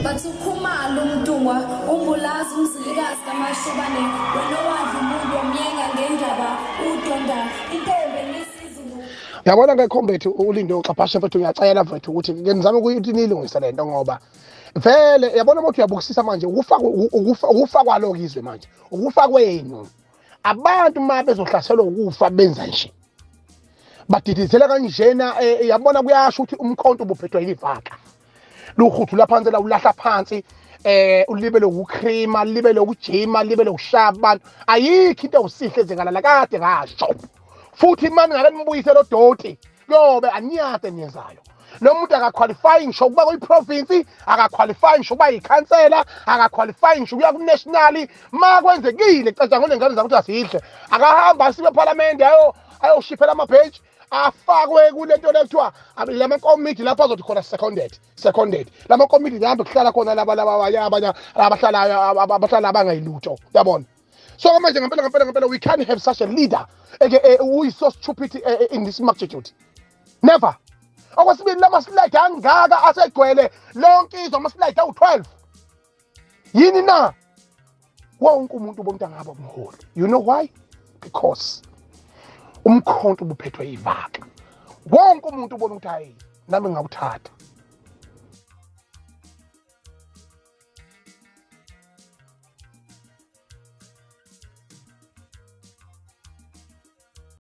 bathi ukhumalo umntungwa umbulazi umzilikazi kamashobane wena wadla umuntu wamyenga ngendaba udonda intombi nesizulu. Yabona ngekhombethu ulindo uxaphashe mfethu ngiyacela mfethu ukuthi ngenzama ukuthi nilungise lento ngoba vele yabona ukuthi uyabukisisa manje ukufa kwalo ngizwe manje ukufa kwenu abantu ma bezohlaselwa ukufa benza nje badidizela kanjena yabona kuyasho ukuthi umkhonto ubuphethwe yivaka luhuthu laphansi la ulahla phansi ulibe lokukrima libe lokujima libe lokushaya abantu ayikho into ewusihle ezengalala kade kasho futhi manje ngake nimbuyise lo doti yobe aniyade niyenzayo lo muntu akaqualify ngisho kuba kwiprovince akaqualify ngisho kuba yikhansela akaqualify ngisho kuya kunational ma kwenzekile caca ngone ngane zakuthi asihle akahamba sibe parliament ayoshiphela ama-page afakwe kulento lekuthiwa lama committee lapho azothi khona seconded lama committee ngihambe kuhlala khona abanye abahlala abangayilutho yabona. So manje ngempela we can't have such a leader who is so stupid in this magnitude. Never. Okwesibili lama-slide angaka asegcwele lonke izwe ama-slide awu-12 yini na wonke umuntu ubonta ngabo umholi. You know why? Because umkhonto ubuphethwe yivaka wonke umuntu ubona ukuthi hayi nami ngawuthatha